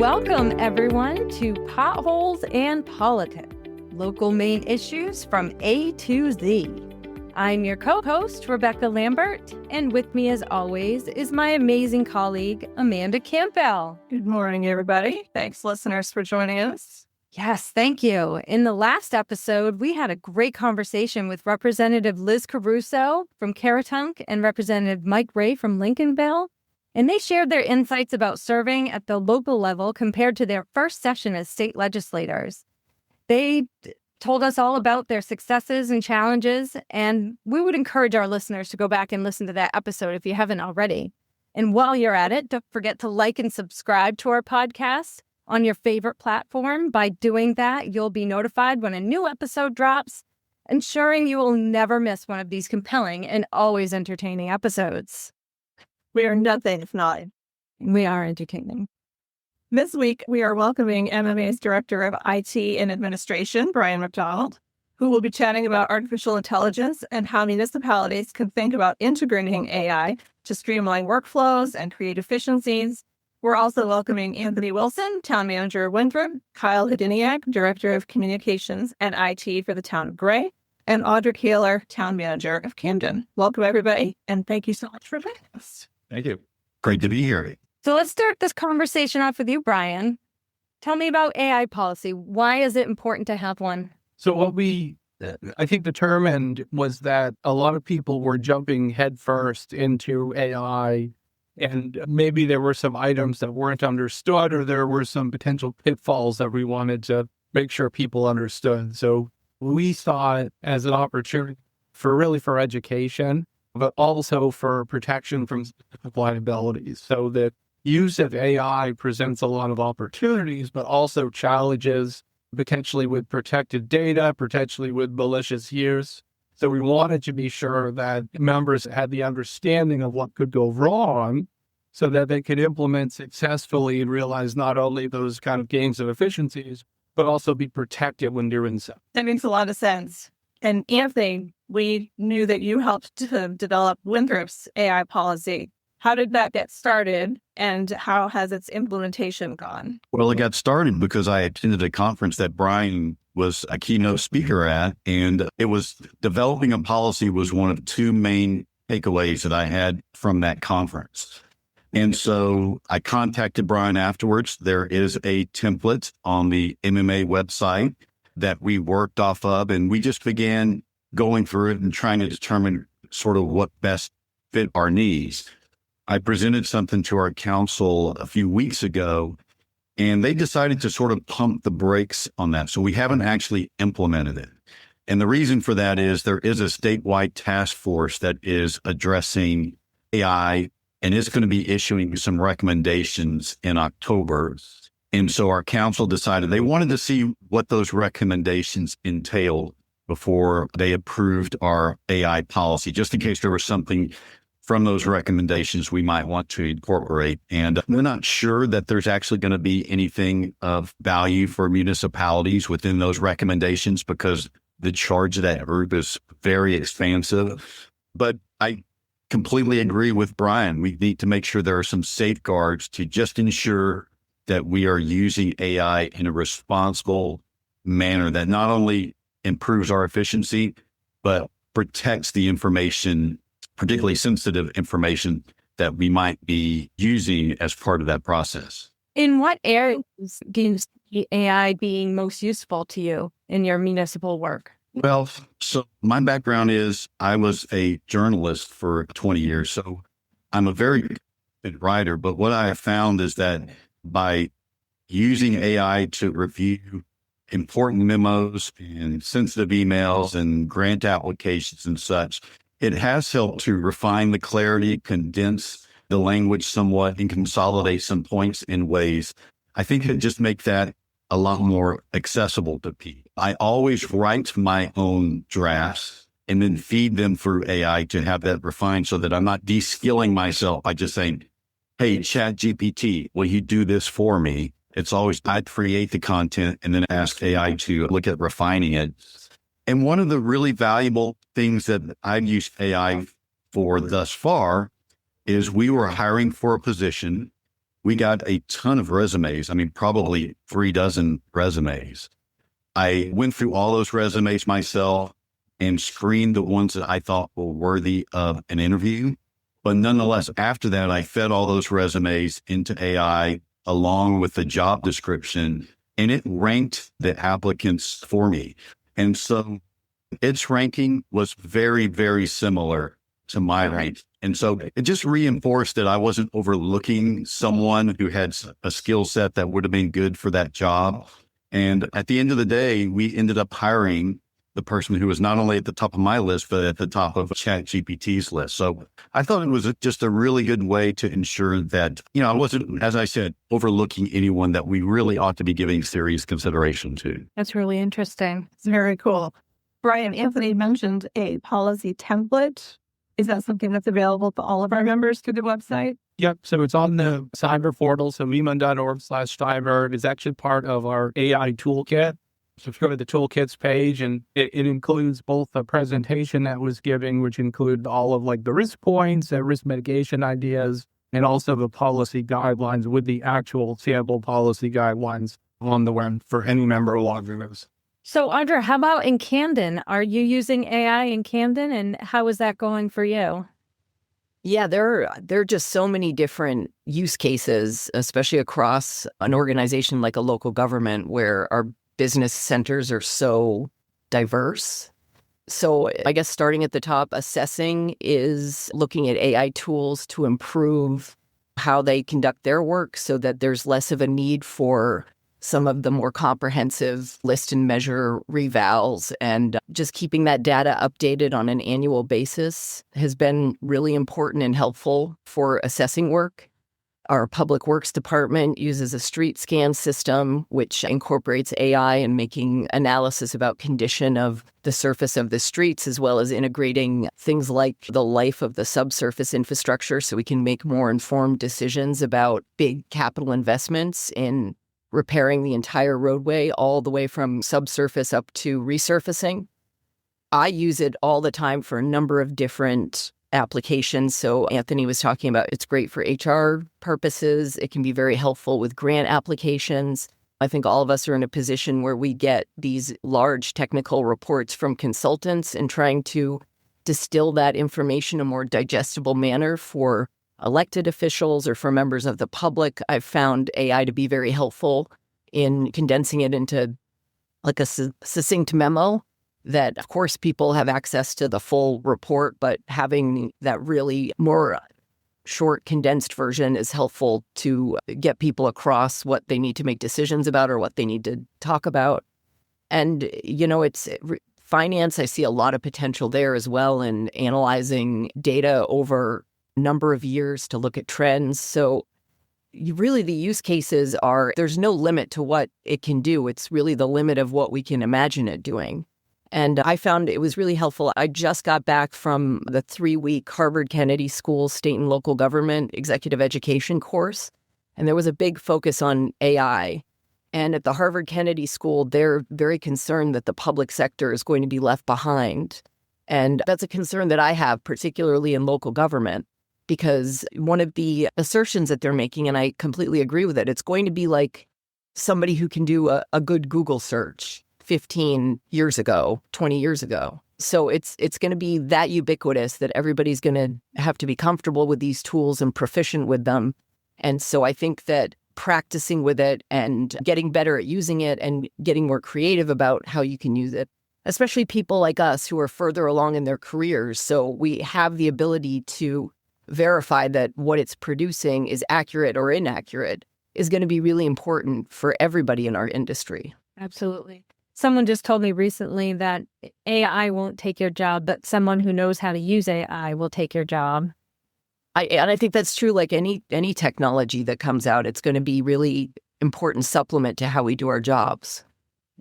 Welcome, everyone, to Potholes and Politics, local main issues from A to Z. I'm your co-host, Rebecca Lambert, and with me, as always, is my amazing colleague, Amanda Campbell. Good morning, everybody. Thanks, listeners, for joining us. Yes, thank you. In the last episode, we had a great conversation with Representative Liz Caruso from Caratunk and Representative Mike Ray from Lincolnville, and they shared their insights about serving at the local level compared to their first session as state legislators. They told us all about their successes and challenges, and we would encourage our listeners to go back and listen to that episode if you haven't already. And while you're at it, don't forget to like and subscribe to our podcast on your favorite platform. By doing that, you'll be notified when a new episode drops, ensuring you will never miss one of these compelling and always entertaining episodes. We are nothing if not. We are entertaining. This week, we are welcoming MMA's Director of IT and Administration, Brian McDonald, who will be chatting about artificial intelligence and how municipalities can think about integrating AI to streamline workflows and create efficiencies. We're also welcoming Anthony Wilson, Town Manager of Winthrop, Kyle Hadyniak, Director of Communications and IT for the Town of Gray, and Audra Caler, Town Manager of Camden. Welcome, everybody, and thank you so much for joining us. Thank you. Great to be here. So let's start this conversation off with you, Brian. Tell me about AI policy. Why is it important to have one? So I think determined was that a lot of people were jumping headfirst into AI, and maybe there were some items that weren't understood, or there were some potential pitfalls that we wanted to make sure people understood. So we saw it as an opportunity for education, but also for protection from liabilities. So the use of AI presents a lot of opportunities, but also challenges, potentially with protected data, potentially with malicious use. So we wanted to be sure that members had the understanding of what could go wrong so that they could implement successfully and realize not only those kind of gains of efficiencies, but also be protected when doing so. That makes a lot of sense. And Anthony, we knew that you helped to develop Winthrop's AI policy. How did that get started, and how has its implementation gone? Well, it got started because I attended a conference that Brian was a keynote speaker at, and it was developing a policy was one of two main takeaways that I had from that conference. And so I contacted Brian afterwards. There is a template on the MMA website that we worked off of, and we just began going through it and trying to determine sort of what best fit our needs. I presented something to our council a few weeks ago, and they decided to sort of pump the brakes on that. So we haven't actually implemented it. And the reason for that is there is a statewide task force that is addressing AI, and it's going to be issuing some recommendations in October. And so our council decided they wanted to see what those recommendations entailed before they approved our AI policy, just in case there was something from those recommendations we might want to incorporate. And we're not sure that there's actually going to be anything of value for municipalities within those recommendations because the charge of that group is very expansive. But I completely agree with Brian. We need to make sure there are some safeguards to just ensure that we are using AI in a responsible manner that not only improves our efficiency, but protects the information, particularly sensitive information that we might be using as part of that process. In what areas do you see AI being most useful to you in your municipal work? Well, so my background is I was a journalist for 20 years, so I'm a very good writer. But what I have found is that by using AI to review important memos and sensitive emails and grant applications and such, it has helped to refine the clarity, condense the language somewhat, and consolidate some points in ways I think that just make that a lot more accessible to people. I always write my own drafts and then feed them through AI to have that refined so that I'm not de-skilling myself by just saying, hey, ChatGPT, will you do this for me? It's always, I'd create the content and then ask AI to look at refining it. And one of the really valuable things that I've used AI for thus far is we were hiring for a position we got a ton of resumes. I mean, probably 36 resumes. I went through all those resumes myself and screened the ones that I thought were worthy of an interview. But nonetheless, after that, I fed all those resumes into AI along with the job description, and it ranked the applicants for me. And so its ranking was very, very similar to my rank. And so it just reinforced that I wasn't overlooking someone who had a skill set that would have been good for that job. And at the end of the day, we ended up hiring the person who was not only at the top of my list, but at the top of ChatGPT's list. So I thought it was just a really good way to ensure that, I wasn't, as I said, overlooking anyone that we really ought to be giving serious consideration to. That's really interesting. It's very cool. Brian, Anthony mentioned a policy template. Is that something that's available to all of our members through the website? Yep. So it's on the cyber portal. So VMUN.org/cyber is actually part of our AI toolkit. So if you go to the toolkits page, and it includes both the presentation that was giving, which include all of like the risk points, risk mitigation ideas, and also the policy guidelines with the actual sample policy guidelines on the web for any member logging those. So Audra, how about in Camden? Are you using AI in Camden, and how is that going for you? Yeah, there are just so many different use cases, especially across an organization like a local government where our business centers are so diverse. So I guess starting at the top, assessing is looking at AI tools to improve how they conduct their work so that there's less of a need for some of the more comprehensive list and measure revals, and just keeping that data updated on an annual basis has been really important and helpful for assessing work. Our Public Works Department uses a street scan system, which incorporates AI and making analysis about condition of the surface of the streets, as well as integrating things like the life of the subsurface infrastructure so we can make more informed decisions about big capital investments in repairing the entire roadway, all the way from subsurface up to resurfacing. I use it all the time for a number of different applications. So Anthony was talking about it's great for HR purposes. It can be very helpful with grant applications. I think all of us are in a position where we get these large technical reports from consultants, and trying to distill that information in a more digestible manner for elected officials or for members of the public. I've found AI to be very helpful in condensing it into like a succinct memo that, of course, people have access to the full report, but having that really more short, condensed version is helpful to get people across what they need to make decisions about or what they need to talk about. And, it's finance. I see a lot of potential there as well in analyzing data over a number of years to look at trends. So really the use cases there's no limit to what it can do. It's really the limit of what we can imagine it doing. And I found it was really helpful. I just got back from the 3-week Harvard Kennedy School State and Local Government Executive Education course, and there was a big focus on AI. And at the Harvard Kennedy School, they're very concerned that the public sector is going to be left behind. And that's a concern that I have, particularly in local government, because one of the assertions that they're making, and I completely agree with it, it's going to be like somebody who can do a good Google search 15 years ago, 20 years ago. So it's going to be that ubiquitous that everybody's going to have to be comfortable with these tools and proficient with them. And so I think that practicing with it and getting better at using it and getting more creative about how you can use it, especially people like us who are further along in their careers, so we have the ability to verify that what it's producing is accurate or inaccurate, is going to be really important for everybody in our industry. Absolutely. Someone just told me recently that AI won't take your job, but someone who knows how to use AI will take your job. I think that's true. Like any technology that comes out, it's going to be really important supplement to how we do our jobs.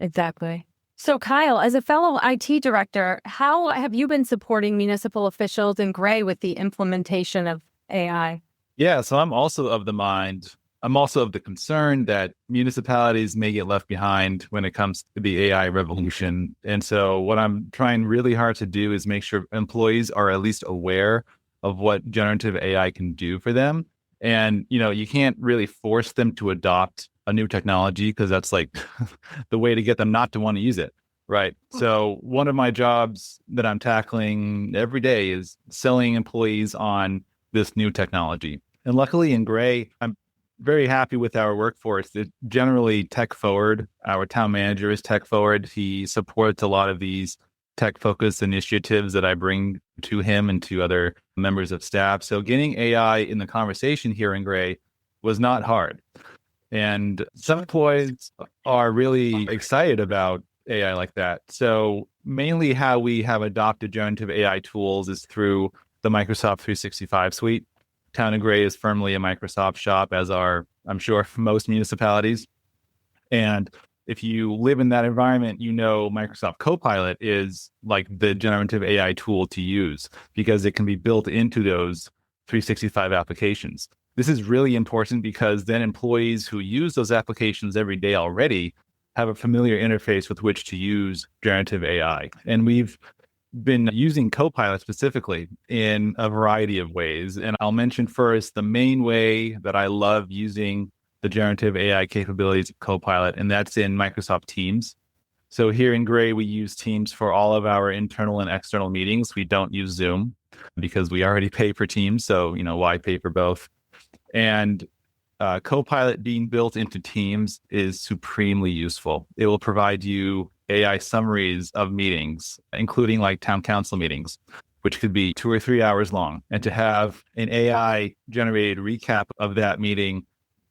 Exactly. So Kyle, as a fellow IT director, how have you been supporting municipal officials in Gray with the implementation of AI? Yeah, so I'm also of the concern that municipalities may get left behind when it comes to the AI revolution. And so what I'm trying really hard to do is make sure employees are at least aware of what generative AI can do for them. And, you can't really force them to adopt a new technology because that's like the way to get them not to want to use it. Right. So one of my jobs that I'm tackling every day is selling employees on this new technology. And luckily in Gray, I'm very happy with our workforce. It's generally tech forward. Our town manager is tech forward. He supports a lot of these tech focused initiatives that I bring to him and to other members of staff. So getting AI in the conversation here in Gray was not hard. And some employees are really excited about AI like that. So mainly how we have adopted generative AI tools is through the Microsoft 365 suite. Town of Gray is firmly a Microsoft shop, as are, I'm sure, most municipalities. And if you live in that environment, Microsoft Copilot is like the generative AI tool to use because it can be built into those 365 applications. This is really important because then employees who use those applications every day already have a familiar interface with which to use generative AI. And we've been using Copilot specifically in a variety of ways. And I'll mention first the main way that I love using the generative AI capabilities of Copilot, and that's in Microsoft Teams. So here in Gray, we use Teams for all of our internal and external meetings. We don't use Zoom because we already pay for Teams. So, why pay for both? And Copilot being built into Teams is supremely useful. It will provide you AI summaries of meetings, including like town council meetings, which could be 2 or 3 hours long. And to have an AI generated recap of that meeting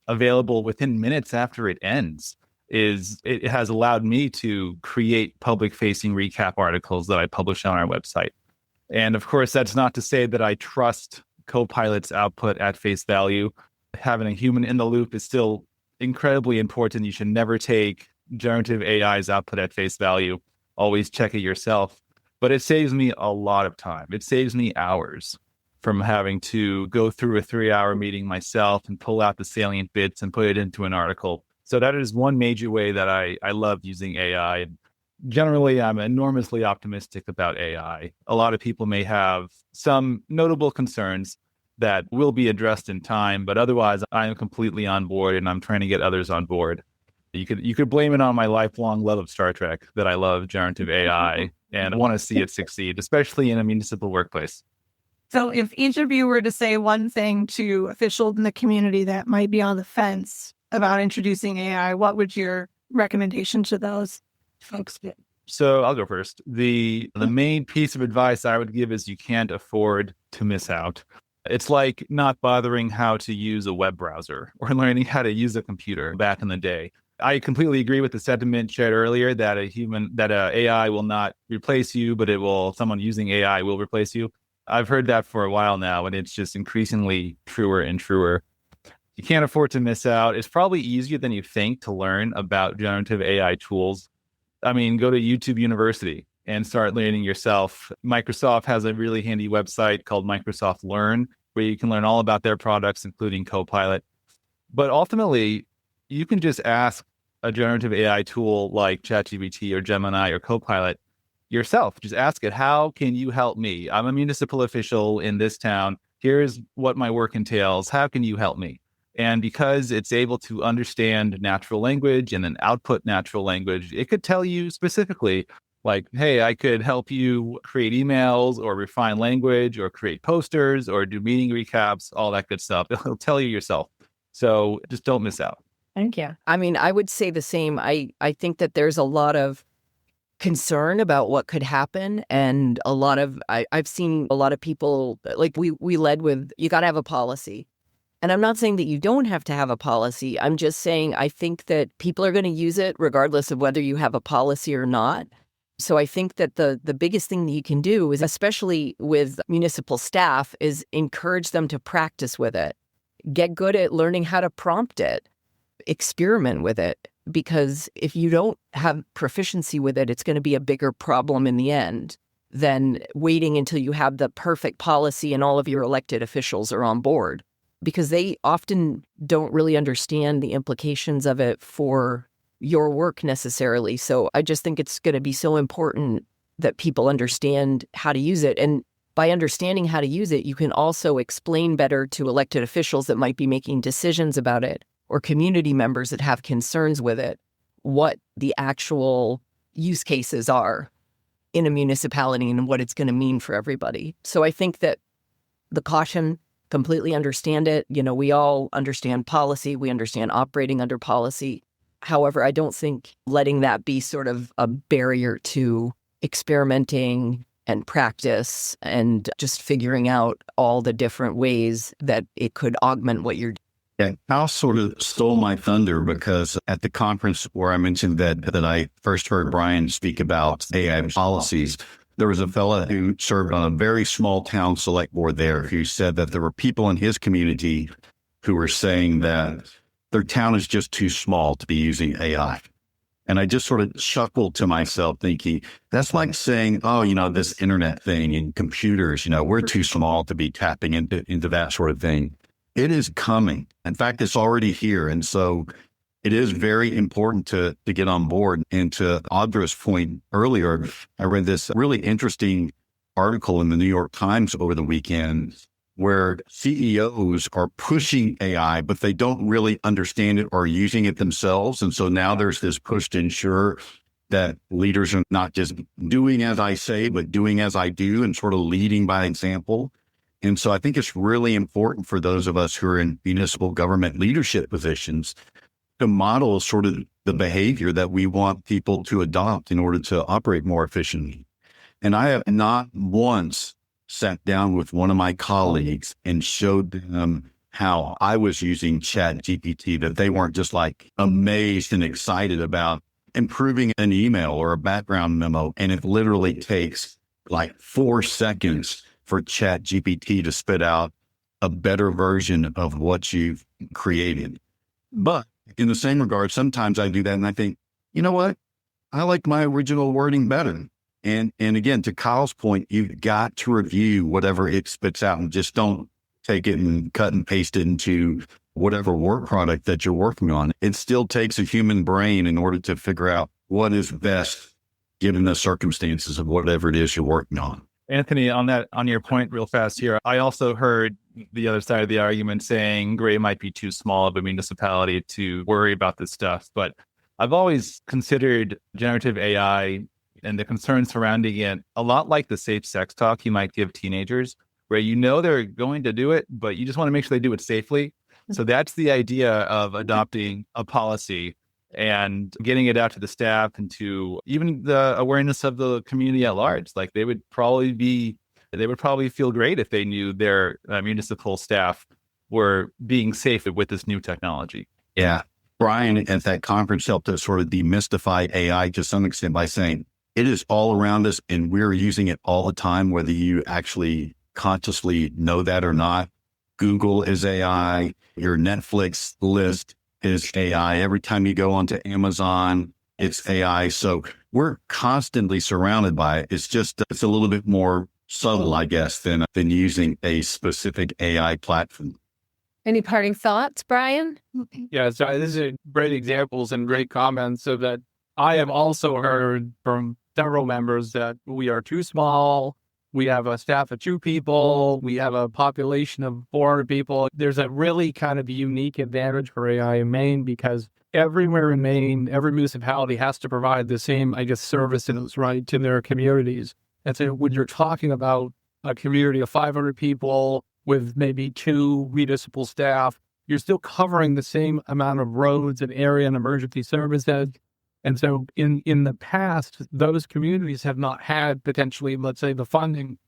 available within minutes after it ends it has allowed me to create public facing recap articles that I publish on our website. And of course, that's not to say that I trust Copilot's output at face value. Having a human in the loop is still incredibly important. You should never take generative AI's output at face value. Always check it yourself. But it saves me a lot of time. It saves me hours from having to go through a 3-hour meeting myself and pull out the salient bits and put it into an article. So that is one major way that I love using AI. Generally, I'm enormously optimistic about AI. A lot of people may have some notable concerns that will be addressed in time, but otherwise I am completely on board and I'm trying to get others on board. You could blame it on my lifelong love of Star Trek that I love generative AI and I want to see it succeed, especially in a municipal workplace. So if each of you were to say one thing to officials in the community that might be on the fence about introducing AI, what would your recommendation to those folks be? So I'll go first. The main piece of advice I would give is you can't afford to miss out. It's like not bothering how to use a web browser or learning how to use a computer back in the day. I completely agree with the sentiment shared earlier that AI will not replace you, but someone using AI will replace you. I've heard that for a while now, and it's just increasingly truer and truer. You can't afford to miss out. It's probably easier than you think to learn about generative AI tools. I mean, go to YouTube University and start learning yourself. Microsoft has a really handy website called Microsoft Learn, where you can learn all about their products, including Copilot. But ultimately, you can just ask a generative AI tool like ChatGPT or Gemini or Copilot yourself. Just ask it, how can you help me? I'm a municipal official in this town. Here's what my work entails. How can you help me? And because it's able to understand natural language and then output natural language, it could tell you specifically, like, hey, I could help you create emails or refine language or create posters or do meeting recaps, all that good stuff. It'll tell you yourself. So just don't miss out. Thank you. I mean, I would say the same. I think that there's a lot of concern about what could happen. And I've seen a lot of people, like we led with, you got to have a policy. And I'm not saying that you don't have to have a policy. I'm just saying I think that people are going to use it regardless of whether you have a policy or not. So I think that the biggest thing that you can do is, especially with municipal staff, is encourage them to practice with it. Get good at learning how to prompt it. Experiment with it. Because if you don't have proficiency with it, it's going to be a bigger problem in the end than waiting until you have the perfect policy and all of your elected officials are on board. Because they often don't really understand the implications of it for your work necessarily. So I just think it's going to be so important that people understand how to use it. And by understanding how to use it, you can also explain better to elected officials that might be making decisions about it, or community members that have concerns with it, what the actual use cases are in a municipality and what it's going to mean for everybody. So I think that the caution, completely understand it. We all understand policy. We understand operating under policy. However, I don't think letting that be sort of a barrier to experimenting and practice and just figuring out all the different ways that it could augment what you're doing. Yeah, Kyle sort of stole my thunder because at the conference where I mentioned that I first heard Brian speak about AI policies, there was a fella who served on a very small town select board there who said that there were people in his community who were saying that their town is just too small to be using AI. And I just sort of chuckled to myself thinking, that's like saying, oh, this internet thing and computers, we're too small to be tapping into that sort of thing. It is coming. In fact, it's already here. And so it is very important to get on board. And to Audra's point earlier, I read this really interesting article in the New York Times over the weekend where CEOs are pushing AI, but they don't really understand it or using it themselves. And so now there's this push to ensure that leaders are not just doing as I say, but doing as I do and sort of leading by example. And so I think it's really important for those of us who are in municipal government leadership positions to model sort of the behavior that we want people to adopt in order to operate more efficiently. And I have not once sat down with one of my colleagues and showed them how I was using ChatGPT, that they weren't just like amazed and excited about improving an email or a background memo. And it literally takes like 4 seconds for ChatGPT to spit out a better version of what you've created. But in the same regard, sometimes I do that and I think, you know what? I like my original wording better. And again, to Kyle's point, you've got to review whatever it spits out and just don't take it and cut and paste it into whatever work product that you're working on. It still takes a human brain in order to figure out what is best given the circumstances of whatever it is you're working on. Anthony, on your point real fast here, I also heard the other side of the argument saying Gray might be too small of a municipality to worry about this stuff. But I've always considered generative AI and the concerns surrounding it a lot like the safe sex talk you might give teenagers, where they're going to do it, but you just want to make sure they do it safely. So that's the idea of adopting a policy and getting it out to the staff and to even the awareness of the community at large. Like they would probably feel great if they knew their municipal staff were being safe with this new technology. Yeah. Brian at that conference helped us sort of demystify AI to some extent by saying it is all around us and we're using it all the time, whether you actually consciously know that or not. Google is AI. Your Netflix list is AI. Every time you go onto Amazon, it's AI. So we're constantly surrounded by it. It's a little bit more subtle, I guess, than using a specific AI platform. Any parting thoughts, Brian? Yeah, so these are great examples and great comments so that I have also heard from several members that we are too small. We have a staff of 2 people. We have a population of 400 people. There's a really kind of unique advantage for AI in Maine because everywhere in Maine, every municipality has to provide the same, services, right, to their communities. And so when you're talking about a community of 500 people with maybe 2 municipal staff, you're still covering the same amount of roads and area and emergency services. And so in the past, those communities have not had potentially, let's say, the funding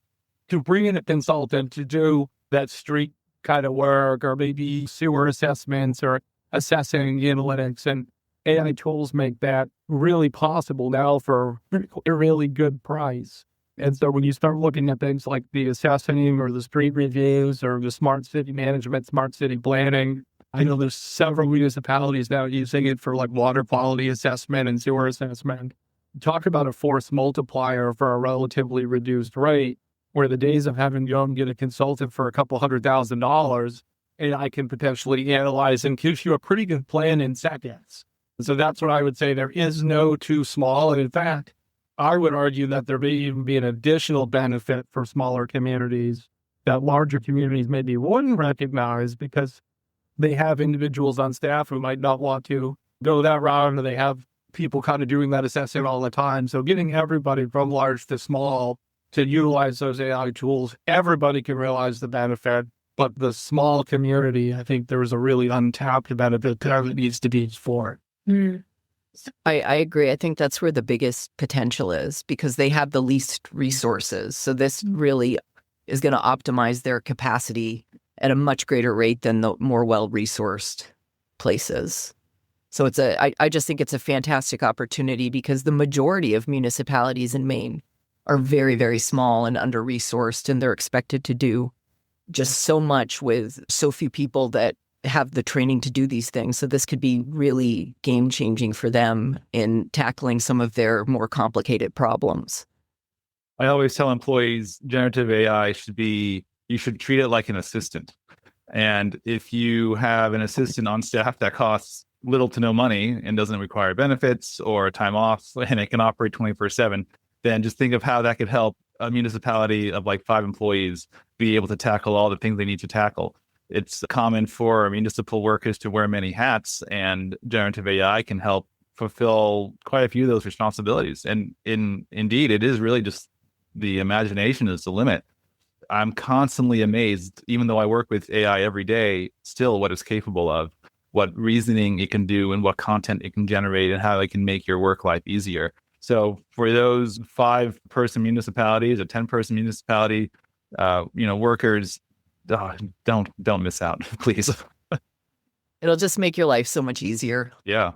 to bring in a consultant to do that street kind of work or maybe sewer assessments or assessing analytics. And AI tools make that really possible now for a really good price. And so when you start looking at things like the assessing or the street reviews or the smart city management, smart city planning, I know there's several municipalities now using it for like water quality assessment and sewer assessment. Talk about a force multiplier for a relatively reduced rate, where the days of having to go and get a consultant for a couple $100,000, AI can potentially analyze and gives you a pretty good plan in seconds. So that's what I would say. There is no too small. And in fact, I would argue that there may even be an additional benefit for smaller communities that larger communities maybe wouldn't recognize because they have individuals on staff who might not want to go that route, or they have people kind of doing that assessing all the time. So getting everybody from large to small to utilize those AI tools, everybody can realize the benefit. But the small community, I think there's a really untapped benefit there that needs to be explored. I agree. I think that's where the biggest potential is because they have the least resources. So this really is going to optimize their capacity at a much greater rate than the more well-resourced places. So I just think it's a fantastic opportunity because the majority of municipalities in Maine are very, very small and under-resourced, and they're expected to do just so much with so few people that have the training to do these things. So this could be really game-changing for them in tackling some of their more complicated problems. I always tell employees generative AI you should treat it like an assistant. And if you have an assistant on staff that costs little to no money and doesn't require benefits or time off, and it can operate 24/7, then just think of how that could help a municipality of like 5 employees be able to tackle all the things they need to tackle. It's common for municipal workers to wear many hats, and generative AI can help fulfill quite a few of those responsibilities. And indeed, it is really just the imagination is the limit. I'm constantly amazed, even though I work with AI every day, still what it's capable of, what reasoning it can do and what content it can generate and how it can make your work life easier. So for those 5-person municipalities or 10-person municipality, workers, don't miss out, please. It'll just make your life so much easier. Yeah.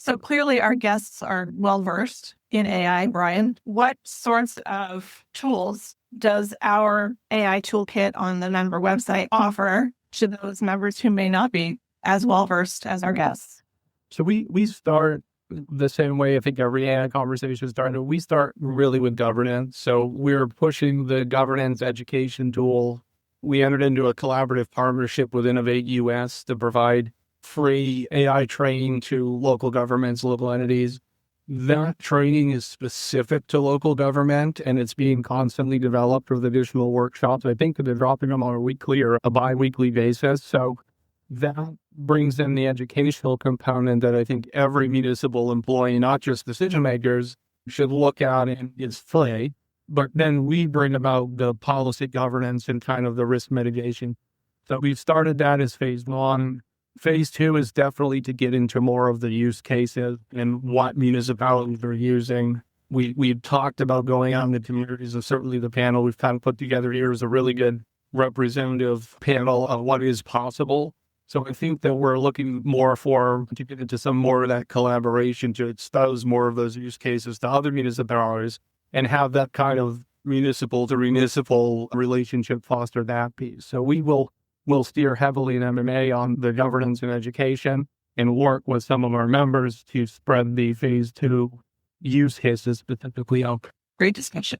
So clearly our guests are well-versed in AI. Brian, what sorts of tools does our AI toolkit on the member website offer to those members who may not be as well-versed as our guests? So we start the same way I think every AI conversation started. We start really with governance. So we're pushing the governance education tool. We entered into a collaborative partnership with Innovate US to provide free AI training to local governments, local entities. That training is specific to local government, and it's being constantly developed with additional workshops. I think that they're dropping them on a weekly or a bi-weekly basis. So that brings in the educational component that I think every municipal employee, not just decision makers, should look at, and it's free. But then we bring about the policy governance and kind of the risk mitigation. So we've started that as phase 1. Phase 2 is definitely to get into more of the use cases and what municipalities are using. We've talked about going out in the communities, and certainly the panel we've kind of put together here is a really good representative panel of what is possible. So I think that we're looking more to get into some more of that collaboration to expose more of those use cases to other municipalities and have that kind of municipal to municipal relationship foster that piece. So we'll steer heavily in MMA on the governance and education and work with some of our members to spread the phase 2 use cases specifically out. Great discussion.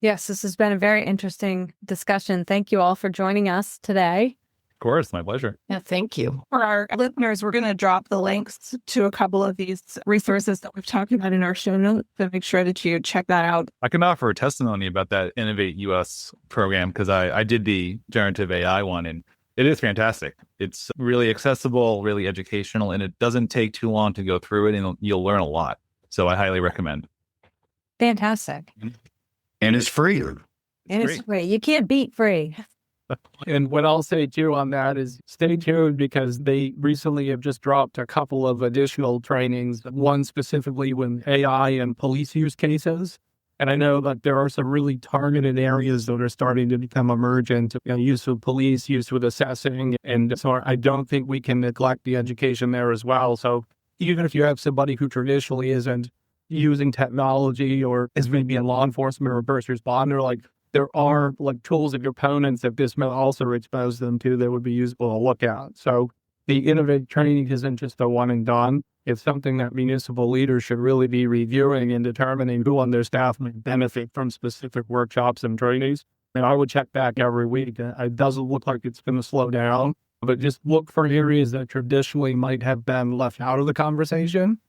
Yes, this has been a very interesting discussion. Thank you all for joining us today. Of course, my pleasure. Yeah, thank you. For our listeners, we're going to drop the links to a couple of these resources that we've talked about in our show notes, so make sure that you check that out. I can offer a testimony about that Innovate US program because I did the generative AI one, and it is fantastic. It's really accessible, really educational, and it doesn't take too long to go through it, and you'll learn a lot. So I highly recommend. Fantastic. And it's free. And it's free. You can't beat free. And what I'll say too on that is stay tuned because they recently have just dropped a couple of additional trainings, one specifically with AI and police use cases. And I know that there are some really targeted areas that are starting to become emergent, use with police, use with assessing. And so I don't think we can neglect the education there as well. So even if you have somebody who traditionally isn't using technology or is maybe in law enforcement or a first responder, like there are like tools and components that this may also expose them to that would be useful to look at. So the Innovate training isn't just a one and done. It's something that municipal leaders should really be reviewing and determining who on their staff may benefit from specific workshops and trainings. And I would check back every week. It doesn't look like it's going to slow down, but just look for areas that traditionally might have been left out of the conversation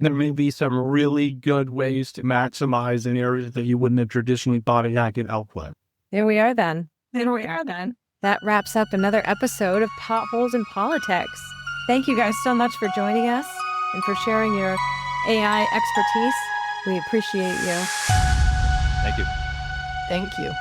there may be some really good ways to maximize in areas that you wouldn't have traditionally thought AI could help with. There we are then. There we are then. That wraps up another episode of Potholes in Politics. Thank you guys so much for joining us and for sharing your AI expertise. We appreciate you. Thank you. Thank you.